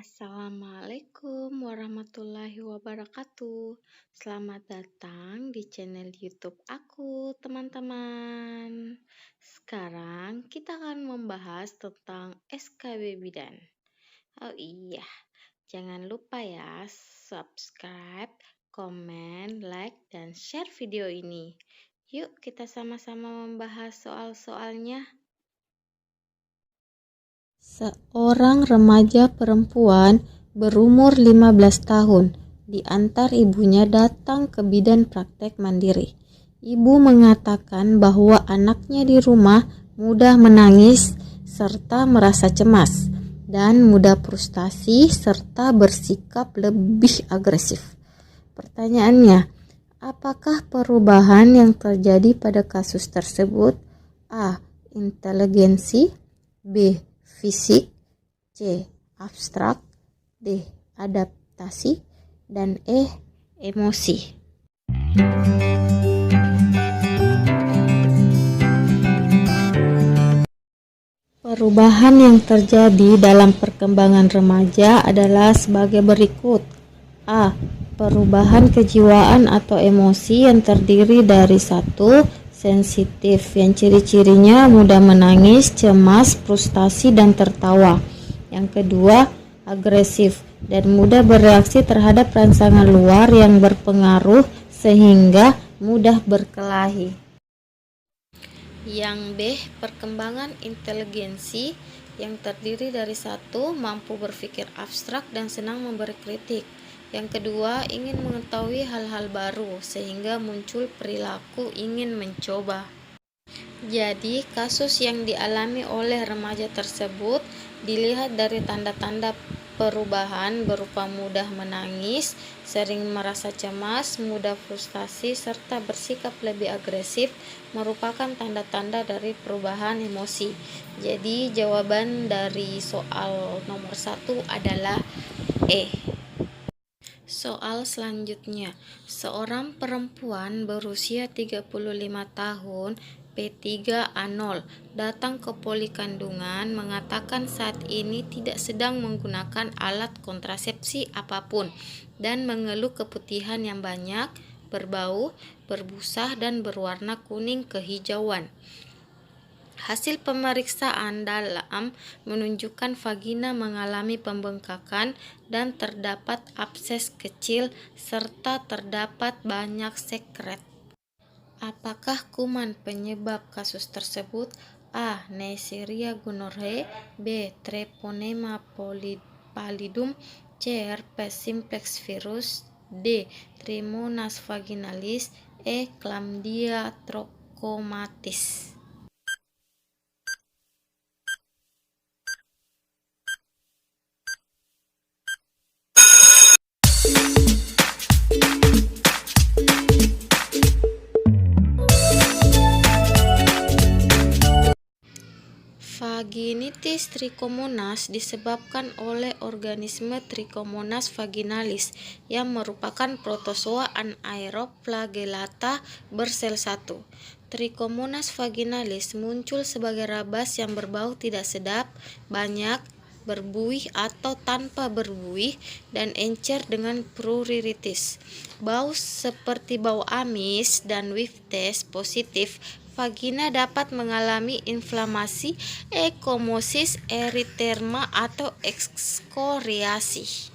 Assalamualaikum warahmatullahi wabarakatuh. Selamat datang di channel YouTube aku, teman-teman. Sekarang kita akan membahas tentang SKB Bidan. Oh iya, jangan lupa ya subscribe, komen, like, dan share video ini. Yuk kita sama-sama membahas soal-soalnya. Seorang remaja perempuan berumur 15 tahun diantar ibunya datang ke bidan praktek mandiri. Ibu mengatakan bahwa anaknya di rumah mudah menangis serta merasa cemas dan mudah frustasi serta bersikap lebih agresif. Pertanyaannya, apakah perubahan yang terjadi pada kasus tersebut? A. Inteligensi, B. Fisik, C. Abstrak, D. Adaptasi, dan E. Emosi. Perubahan yang terjadi dalam perkembangan remaja adalah sebagai berikut. A. Perubahan kejiwaan atau emosi yang terdiri dari 1. Sensitif, yang ciri-cirinya mudah menangis, cemas, frustasi, dan tertawa. Yang kedua, agresif dan mudah bereaksi terhadap rangsangan luar yang berpengaruh sehingga mudah berkelahi. Yang B, perkembangan inteligensi yang terdiri dari 1. Mampu berpikir abstrak dan senang memberi kritik. Yang kedua, ingin mengetahui hal-hal baru sehingga muncul perilaku ingin mencoba. Jadi, kasus yang dialami oleh remaja tersebut dilihat dari tanda-tanda perubahan berupa mudah menangis, sering merasa cemas, mudah frustasi, serta bersikap lebih agresif merupakan tanda-tanda dari perubahan emosi. Jadi, jawaban dari soal nomor 1 adalah E. Soal selanjutnya, seorang perempuan berusia 35 tahun P3A0 datang ke poli kandungan mengatakan saat ini tidak sedang menggunakan alat kontrasepsi apapun dan mengeluh keputihan yang banyak, berbau, berbusa, dan berwarna kuning kehijauan. Hasil pemeriksaan dalam menunjukkan vagina mengalami pembengkakan dan terdapat abses kecil serta terdapat banyak sekret. Apakah kuman penyebab kasus tersebut? A. Neisseria gonorrhoeae, B. Treponema pallidum, C. Herpes simplex virus, D. Trichomonas vaginalis, E. Chlamydia trachomatis. Vaginitis trichomonas disebabkan oleh organisme Trichomonas vaginalis yang merupakan protozoa anaerob flagellata bersel 1. Trichomonas vaginalis muncul sebagai rabas yang berbau tidak sedap, banyak, berbuih atau tanpa berbuih, dan encer dengan pruritus. Bau seperti bau amis dan whiff positif. Vagina dapat mengalami inflamasi, ekomosis, eritema, atau ekskoriasi.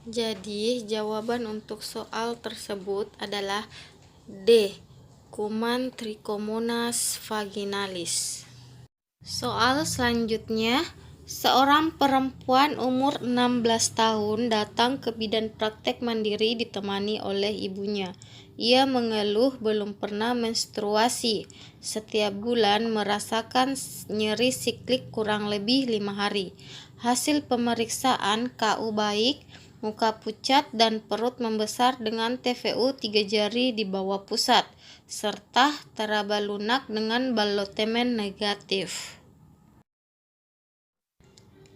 Jadi, jawaban untuk soal tersebut adalah D. Kuman Trichomonas vaginalis. Soal selanjutnya, seorang perempuan umur 16 tahun datang ke bidan praktek mandiri ditemani oleh ibunya. Ia mengeluh belum pernah menstruasi. Setiap bulan merasakan nyeri siklik kurang lebih 5 hari. Hasil pemeriksaan KU baik, muka pucat dan perut membesar dengan TVU 3 jari di bawah pusat, serta teraba lunak dengan balotemen negatif.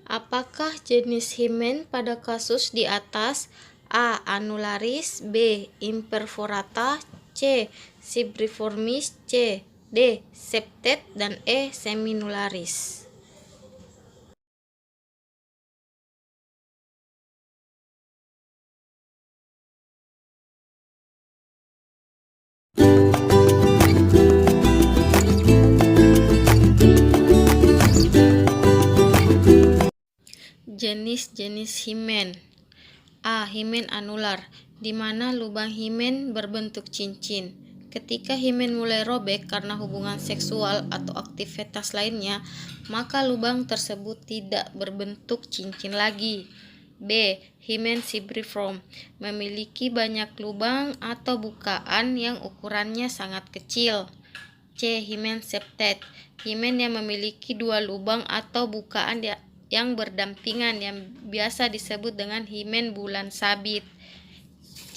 Apakah jenis himen pada kasus di atas? A. Anularis, B. Imperforata, C. Cibriformis, C. D. Septet, dan E. Seminularis. Jenis-jenis himen. A. Himen anular, di mana lubang himen berbentuk cincin. Ketika himen mulai robek karena hubungan seksual atau aktivitas lainnya, maka lubang tersebut tidak berbentuk cincin lagi. B. Himen cibriform, memiliki banyak lubang atau bukaan yang ukurannya sangat kecil. C. Himen septate, himen yang memiliki dua lubang atau bukaan yang berdampingan yang biasa disebut dengan himen bulan sabit.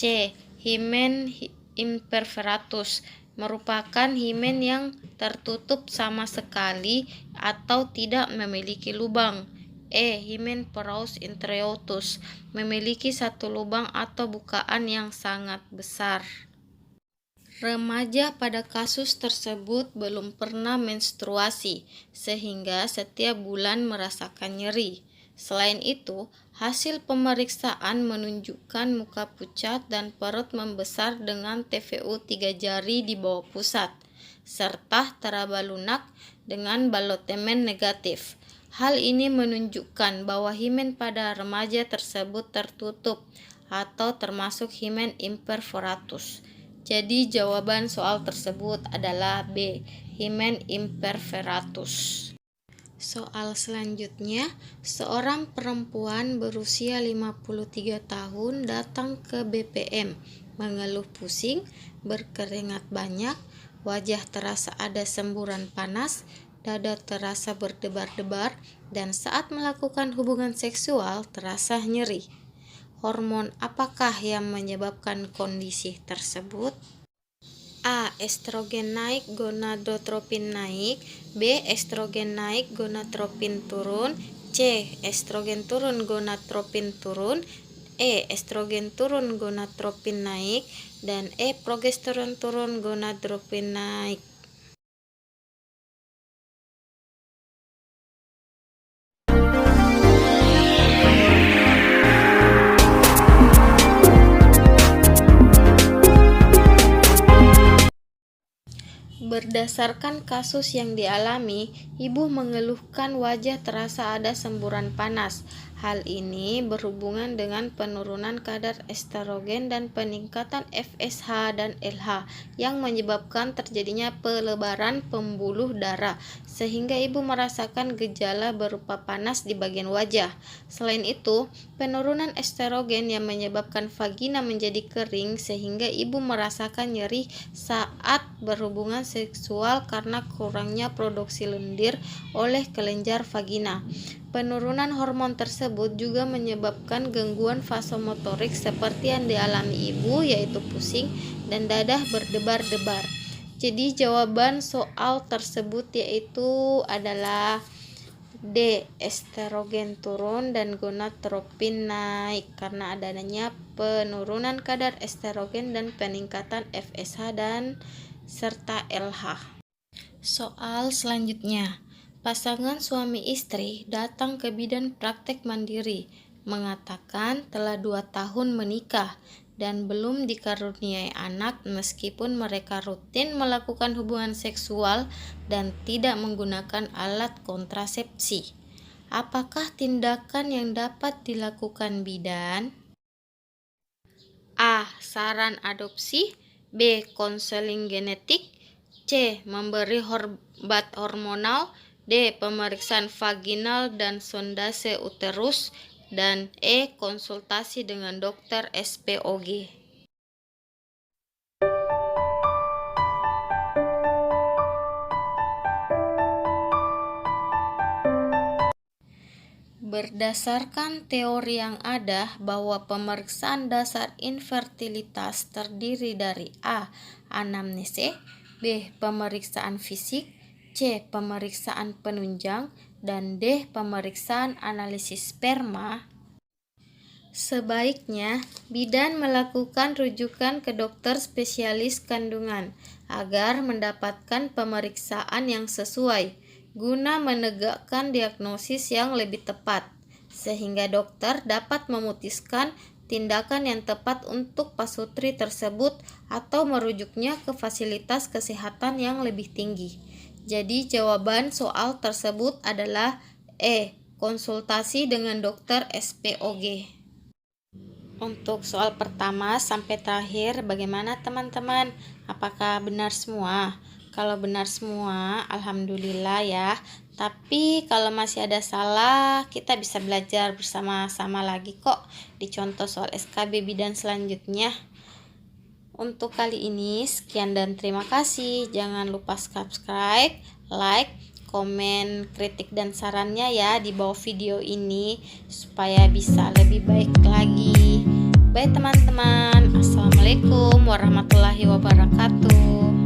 C. Himen imperforatus, merupakan himen yang tertutup sama sekali atau tidak memiliki lubang. E. Himen porous introitus, memiliki satu lubang atau bukaan yang sangat besar. Remaja pada kasus tersebut belum pernah menstruasi, sehingga setiap bulan merasakan nyeri. Selain itu, hasil pemeriksaan menunjukkan muka pucat dan perut membesar dengan TVU 3 jari di bawah pusat, serta teraba lunak dengan balotemen negatif. Hal ini menunjukkan bahwa himen pada remaja tersebut tertutup atau termasuk himen imperforatus. Jadi jawaban soal tersebut adalah B. Himen imperforatus. Soal selanjutnya, seorang perempuan berusia 53 tahun datang ke BPM, mengeluh pusing, berkeringat banyak, wajah terasa ada semburan panas, dada terasa berdebar-debar, dan saat melakukan hubungan seksual terasa nyeri. Hormon apakah yang menyebabkan kondisi tersebut? A. Estrogen naik, gonadotropin naik. B. Estrogen naik, gonadotropin turun. C. Estrogen turun, gonadotropin turun. E. Estrogen turun, gonadotropin naik. Dan E. Progesteron turun, gonadotropin naik. Berdasarkan kasus yang dialami, ibu mengeluhkan wajah terasa ada semburan panas. Hal ini berhubungan dengan penurunan kadar estrogen dan peningkatan FSH dan LH yang menyebabkan terjadinya pelebaran pembuluh darah, sehingga ibu merasakan gejala berupa panas di bagian wajah. Selain itu, penurunan estrogen yang menyebabkan vagina menjadi kering sehingga ibu merasakan nyeri saat berhubungan seksual karena kurangnya produksi lendir oleh kelenjar vagina. Penurunan hormon tersebut juga menyebabkan gangguan vasomotorik seperti yang dialami ibu, yaitu pusing dan dadah berdebar-debar. Jadi jawaban soal tersebut yaitu adalah D. Estrogen turun dan gonadotropin naik karena adanya penurunan kadar estrogen dan peningkatan FSH dan serta LH. Soal selanjutnya, pasangan suami istri datang ke bidan praktek mandiri, mengatakan telah 2 tahun menikah dan belum dikaruniai anak meskipun mereka rutin melakukan hubungan seksual dan tidak menggunakan alat kontrasepsi. Apakah tindakan yang dapat dilakukan bidan? A. Saran adopsi. B. Konseling genetik. C. Memberi obat hormonal. D. Pemeriksaan vaginal dan sondase uterus. Dan E. Konsultasi dengan dokter SPOG. Berdasarkan teori yang ada bahwa pemeriksaan dasar infertilitas terdiri dari A. Anamnese, B. Pemeriksaan fisik, C. Pemeriksaan penunjang, dan D. Pemeriksaan analisis sperma. Sebaiknya bidan melakukan rujukan ke dokter spesialis kandungan agar mendapatkan pemeriksaan yang sesuai guna menegakkan diagnosis yang lebih tepat, sehingga dokter dapat memutuskan tindakan yang tepat untuk pasutri tersebut atau merujuknya ke fasilitas kesehatan yang lebih tinggi. Jadi jawaban soal tersebut adalah E. konsultasi dengan dokter SPOG. Untuk soal pertama sampai terakhir, bagaimana teman-teman? Apakah benar semua? Kalau benar semua, alhamdulillah ya. Tapi kalau masih ada salah, kita bisa belajar bersama-sama lagi kok di contoh soal SKB bidan selanjutnya. Untuk kali ini sekian dan terima kasih. Jangan lupa subscribe, like, komen, kritik dan sarannya ya di bawah video ini supaya bisa lebih baik lagi. Bye teman-teman. Assalamualaikum warahmatullahi wabarakatuh.